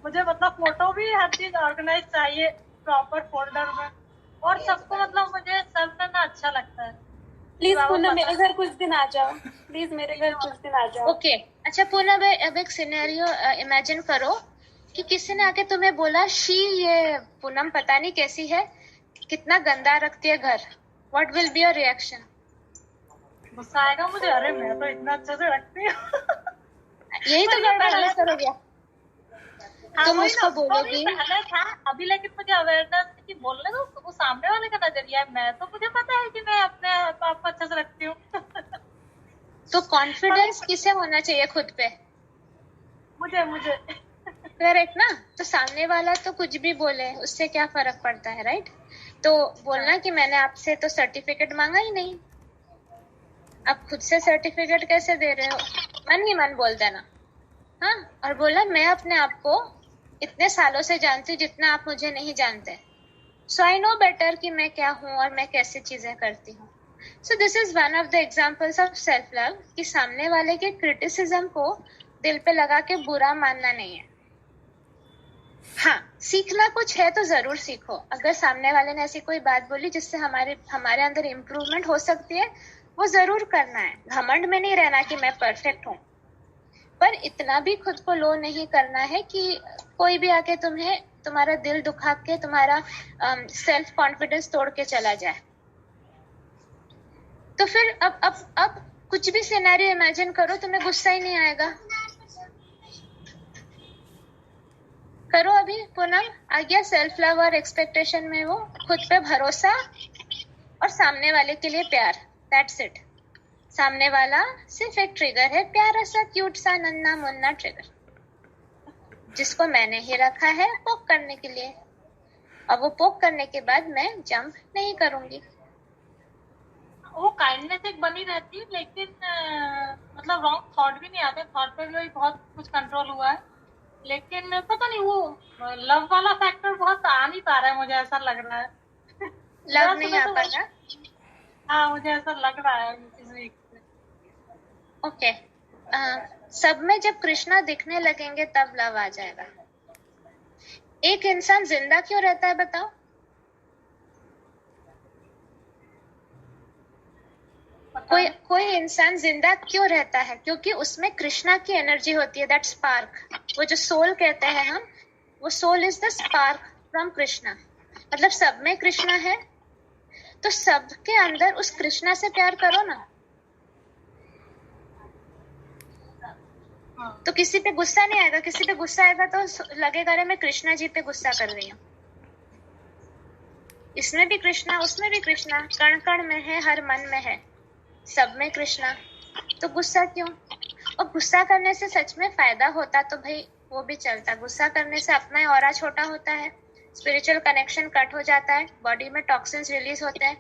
मुझे मतलब फोटो भी हर चीज ऑर्गेनाइज चाहिए, प्रॉपर फोल्डर में, और सबको मतलब मुझे सर्व करना अच्छा लगता है। प्लीज पूनम मेरे घर कुछ दिन आ जाओ, प्लीज मेरे घर कुछ दिन आ जाओ। ओके, अच्छा पूनम, अब एक सिनेरियो इमेजिन करो कि किसी ने आके तुम्हें बोला, शी ये पूनम पता नहीं कैसी है, कितना गंदा रखती है घर। What will be your reaction? गुस्सा आएगा मुझे, अरे मैं तो इतना अच्छा से रखती हूँ। यही तो गड़बड़ करोगे। हाँ, तुम उसको बोलोगी था अभी, लेकिन मुझे अवेयरनेस कि बोलने दो, वो सामने वाले का नजरिया है, मैं तो मुझे पता है कि मैं अपने आप को अच्छे से रखती हूँ। तो कॉन्फिडेंस किसे होना चाहिए? खुद पे। मुझे करेक्ट ना? तो सामने वाला तो कुछ भी बोले, उससे क्या फर्क पड़ता है, राइट? तो बोलना कि मैंने आपसे तो सर्टिफिकेट मांगा ही नहीं, आप खुद से सर्टिफिकेट कैसे दे रहे हो? मन ही मन बोल देना। हाँ, और बोला मैं अपने आप को इतने सालों से जानती हूँ जितना आप मुझे नहीं जानते, सो आई नो बेटर कि मैं क्या हूँ और मैं कैसे चीजें करती हूँ। सो this is one of the examples of self love, कि सामने वाले के क्रिटिसिज्म को दिल पे लगा के बुरा मानना नहीं है। हाँ, सीखना कुछ है तो जरूर सीखो। अगर सामने वाले ने ऐसी कोई बात बोली जिससे हमारे अंदर इम्प्रूवमेंट हो सकती है, वो जरूर करना है। घमंड में नहीं रहना कि मैं परफेक्ट हूँ, पर इतना भी खुद को लो नहीं करना है कि कोई भी आके तुम्हारा दिल दुखा के तुम्हारा सेल्फ कॉन्फिडेंस तोड़ के चला जाए। तो फिर अब कुछ भी सिनेरियो इमेजिन करो, तुम्हें गुस्सा ही नहीं आएगा। करो अभी पूनम, आ गया सेल्फ लव और एक्सपेक्टेशन में वो खुद पे भरोसा और सामने वाले के लिए प्यार। That's it. सामने वाला सिर्फ एक ट्रिगर है, प्यारा सा क्यूट सा नन्ना मुन्ना ट्रिगर, जिसको मैंने ही रखा है पोक करने के लिए। और वो पोक करने के बाद मैं जंप नहीं करूंगी। वो काइंडनेस एक बनी रहती है, लेकिन मतलब रॉन्ग थॉट भी नहीं आते। थॉट पे भी बहुत कुछ कंट्रोल हुआ है, लेकिन पता नहीं वो लव वाला फैक्टर बहुत आ नहीं पा रहा है, मुझे ऐसा लग रहा है। लव नहीं आ पा रहा? हाँ, मुझे ऐसा लग रहा है इस वीक से। ओके, सब में जब कृष्णा दिखने लगेंगे तब लव आ जाएगा। एक इंसान जिंदा क्यों रहता है बताओ? कोई इंसान जिंदा क्यों रहता है? क्योंकि उसमें कृष्णा की एनर्जी होती है, दैट स्पार्क। वो जो सोल कहते हैं हम, वो soul is the spark from Krishna. मतलब सब में कृष्णा है, तो सबके अंदर उस कृष्णा से प्यार करो ना। तो किसी पे गुस्सा नहीं आएगा। किसी पे गुस्सा आएगा तो लगेगा अरे मैं कृष्णा जी पे गुस्सा कर रही हूँ। इसमें भी कृष्णा, उसमें भी कृष्णा, कण कण में है, हर मन में है, सब में कृष्णा। तो गुस्सा क्यों? और गुस्सा करने से सच में फायदा होता तो भाई वो भी चलता। गुस्सा करने से अपना ऑरा छोटा होता है, स्पिरिचुअल कनेक्शन कट हो जाता है, बॉडी में टॉक्सिन्स रिलीज होते हैं,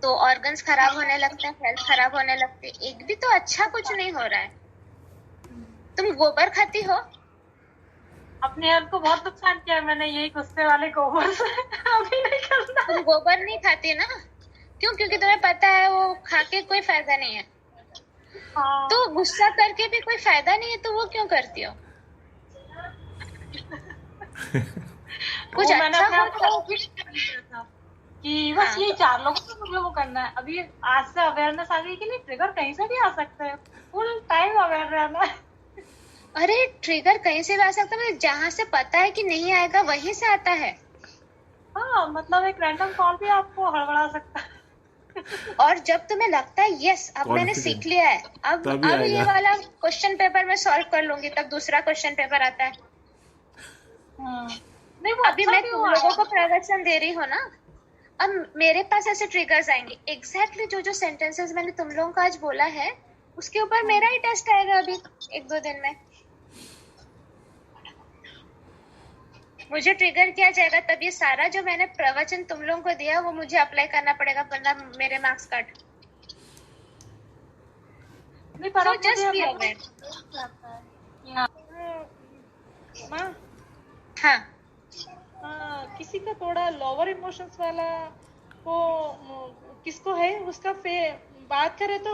तो ऑर्गन्स खराब होने लगते हैं, हेल्थ खराब होने लगती है। एक भी तो अच्छा कुछ नहीं हो रहा है। तुम गोबर खाती हो? अपने हेल्थ को बहुत नुकसान किया मैंने यही गुस्से वाले गोबर से। अभी नहीं करना। तुम गोबर नहीं खाती ना? क्यों? क्योंकि तुम्हें पता है वो खा के कोई फायदा नहीं है। हाँ। तो गुस्सा करके भी कोई फायदा नहीं है, तो वो क्यों करती हो? कुछ अच्छा हो तो कि बस ये 4 लोगों को मुझे वो करना है। अभी आज से अवेयरनेस आ गई कि नहीं, ट्रिगर कहीं से भी आ सकते हैं। फुल टाइम अवेयर रहना है। अरे ट्रिगर कहीं से भी आ सकता है, जहाँ से पता है कि नहीं आएगा वहीं से आता है। हाँ, मतलब एक रैंडम कॉल भी आपको हड़बड़ा सकता है। और जब तुम्हें लगता है यस अब मैंने सीख लिया है, अब ये वाला क्वेश्चन पेपर मैं सॉल्व कर लूंगी, तब दूसरा क्वेश्चन पेपर आता है। नहीं, वो अभी अच्छा मैं भी तुम हुआ लोगों है। को प्रवचन दे रही हूँ ना, अब मेरे पास ऐसे ट्रिगर्स आएंगे। एग्जैक्टली जो सेंटेंसेस मैंने तुम लोगों को आज बोला है, उसके ऊपर मेरा ही टेस्ट आएगा अभी 1-2 दिन में। मुझे ट्रिगर किया जाएगा, तब ये सारा जो मैंने प्रवचन तुम लोगों को दिया वो मुझे अप्लाई करना पड़ेगा, वरना मेरे मार्क्स कट। नहीं, पर So just be aware. माँ, हाँ, किसी का थोड़ा लोअर इमोशंस वाला को किसको है उसका बात करे तो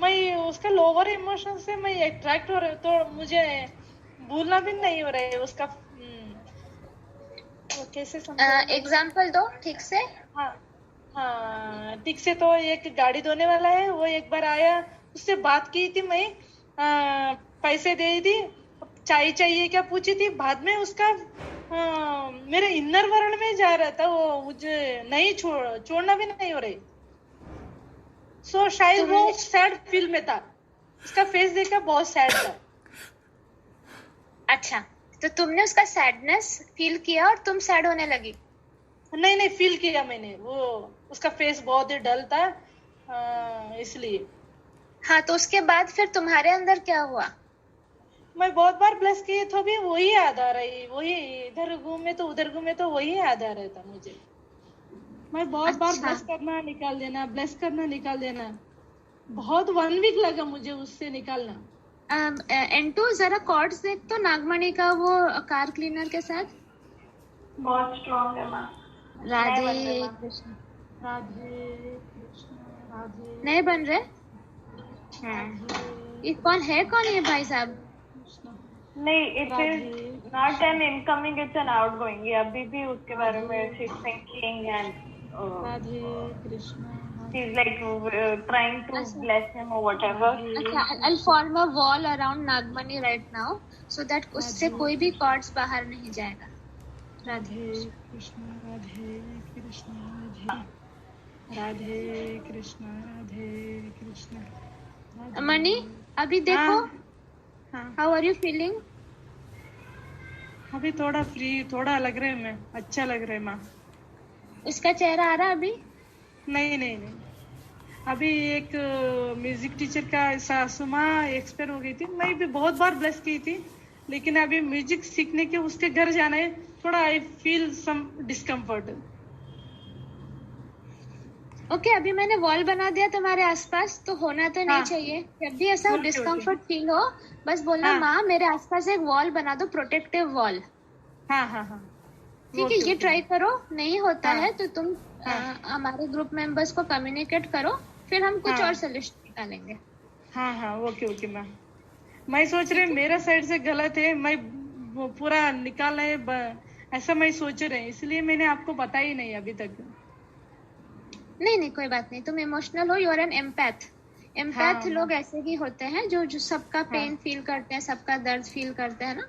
मैं उसका लोअर इमोशन से मैं अट्रैक्ट हो रहा हूँ, तो मुझे भूलना भी नहीं हो रहा है उसका। कैसे एग्जाम्पल दो ठीक से। हाँ ठीक से। तो एक गाड़ी धोने वाला है, वो एक बार आया, उससे बात की थी मैं, पैसे दे दी, चाय चाहिए क्या पूछी थी, बाद में उसका मेरे इनर वर्ल्ड में जा रहा था, वो मुझे नहीं छोड़ना भी नहीं हो रही। सो शायद वो सैड फील में था, उसका फेस देखा बहुत सैड था। अच्छा, तो तुमने उसका सैडनेस फील किया और तुम सैड होने लगी? नहीं फील किया मैंने, वो उसका फेस बहुत ही डल था, इसलिए। हाँ, तो उसके बाद फिर तुम्हारे अंदर क्या हुआ? मैं बहुत बार ब्लेस किए तो भी वही याद आ रही, वही इधर घूमे तो उधर घूमे तो वही याद आ रहा था मुझे। मैं बहुत बार ब्लेस करना निकाल देना, ब्लेस करना निकाल देना, बहुत 1 वीक लगा मुझे उससे निकालना। एंटू जरा कॉर्ड्स देख तो नागमणि का, वो कार क्लीनर के साथ। बहुत स्ट्रॉन्ग है माँ। राधे कृष्ण, राधे कृष्ण, राधे नहीं बन रहे। हाँ, ये कौन है? कौन ये भाई साहब? नहीं, it is Not an incoming, it's an outgoing. ये अभी भी उसके बारे में she's thinking and Radhe Krishna she's like trying to bless him or whatever. अच्छा, I'll form a wall around Nagmani right now so that उससे कोई भी कॉर्ड्स बाहर नहीं जाएगा. राधे कृष्णा राधे कृष्णा राधे कृष्णा राधे कृष्णा. मणि अभी देखो. हाँ. How are you feeling? अभी थोड़ा फ्री, थोड़ा लग रहा है, मैं अच्छा लग रहा है माँ. उसका चेहरा आ रहा है अभी? नहीं. अभी एक म्यूजिक टीचर का सासू माँ एक्सपायर हो गई थी. मैं भी बहुत बार ब्लेस की थी, लेकिन अभी म्यूजिक सीखने के उसके घर जाना है. थोड़ा I feel some discomfort. Okay, अभी मैंने वॉल बना दिया तुम्हारे आसपास, तो होना तो नहीं चाहिए. जब भी ऐसा डिस्कम्फर्ट फील हो बस बोलना माँ मेरे आसपास एक वॉल बना दो, प्रोटेक्टिव वॉल. हाँ. ठीक है, ये ट्राई करो. नहीं होता है तो तुम हमारे ग्रुप मेंबर्स को कम्युनिकेट करो, फिर हम कुछ और सोल्यूशन निकालेंगे. हाँ. Okay ma'am. मैं सोच रही मेरा साइड से गलत है, मैं वो पूरा निकालना है ऐसा मैं सोच रही, इसलिए मैंने आपको बताया ही नहीं अभी तक. नहीं कोई बात नहीं. तुम इमोशनल हो, यू आर एन एम्पैथ. लोग ऐसे ही होते हैं जो सबका पेन फील करते हैं, सबका दर्द फील करते हैं ना.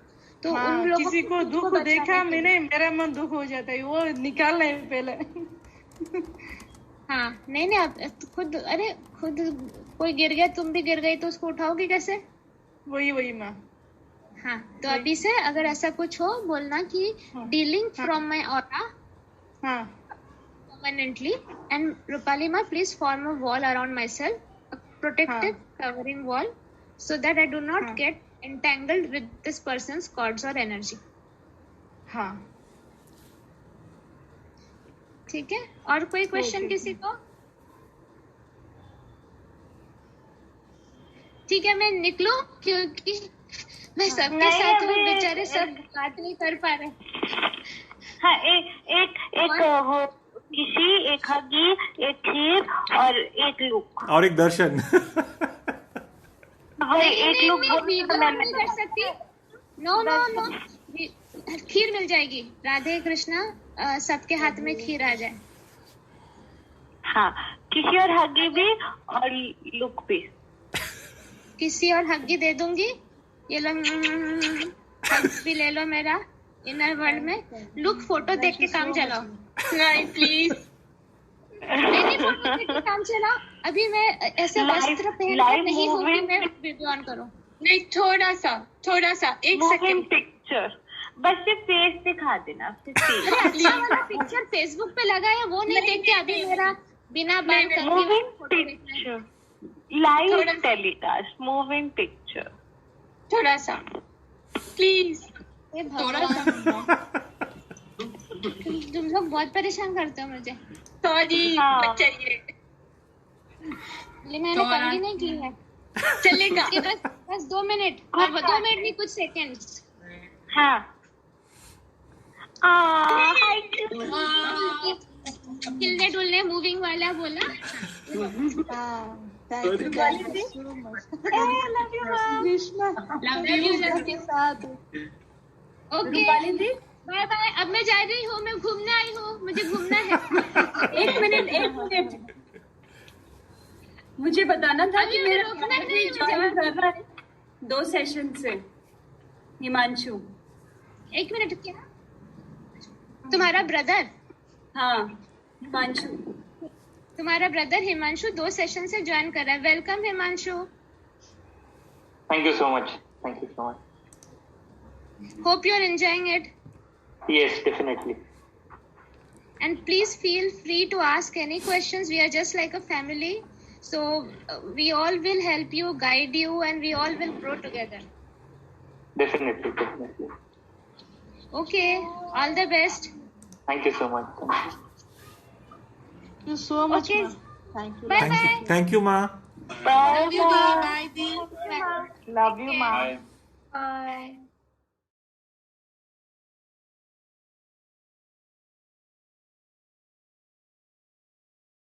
तो उन लोगों किसी को दुख देखा मैंने, मेरा मन दुख हो जाता है, वो निकालना है पहले. हाँ नहीं अब खुद कोई गिर गया, तुम भी गिर गई, तो उसको उठाओगी कैसे? वही माँ. हाँ, तो अभी से अगर ऐसा कुछ हो बोलना कि dealing from my aura permanently, and Rupali ma, please form a wall around myself, a protective covering wall, so that I do not get entangled with this person's cords or energy. हाँ. ठीक है, और कोई question किसी को? ठीक है, मैं निकलूं क्योंकि मैं सबके साथ हूँ, बेचारे सब बात नहीं कर पा रहे. हाँ, एक किसी, एक हगी, एक खीर और एक लुक और एक दर्शन. एक लुक नहीं कर सकती. नो खीर मिल जाएगी. राधे कृष्णा, सबके हाथ में खीर आ जाए. हाँ, किसी और हगी भी और लुक भी. किसी और हगी दे दूंगी. ये लो, भी ले लो मेरा इनर वर्ल्ड में. लुक फोटो देख के काम चलाओ. नहीं प्लीज. नहीं फोटो देख के काम चलाओ. अभी मैं ऐसे वस्त्र पहनकर नहीं हूँ कि मैं वीडियो ऑन करूँ. नहीं, थोड़ा सा 1 सेकंड. पिक्चर बस सिर्फ फेस दिखा देना. अच्छा वाला पिक्चर फेसबुक पे लगा है, वो नहीं देख के अभी मेरा बिना बात करके लाइव टेलीकास्ट मूविंग पिक्चर. थोड़ा सा प्लीज. थोड़ा सा. तुम लोग बहुत परेशान करते हो मुझे. सॉरी, चाहिए. मैंने कभी नहीं की है. चलेगा. बस 2 मिनट, और 2 मिनट नहीं कुछ सेकंड्स. हाँ. हिलने डुलने मूविंग वाला बोला. Okay, bye bye. अब मैं जा रही हूँ, मैं घूमने आई हूँ, मुझे घूमना है. एक मिनट मुझे बताना था कि मेरा ज्वाइन कर रहा है 2 सेशन से हिमांशु. 1 मिनट. क्या तुम्हारा ब्रदर? हाँ, हिमांशु. तुम्हारा ब्रदर हिमांशु 2 सेशन से ज्वाइन कर रहा है. Welcome Himanshu. Thank you so much. Hope you are enjoying it. Yes, definitely. And please feel free to ask any questions. We are just like a family, so we all will help you, guide you, and we all will grow together. Definitely. Okay, all the best. Thank you so much. Thank you so much. Okay. Thank you. Bye. Thank you, ma. Bye. Love you, bye. Love you, ma. Bye.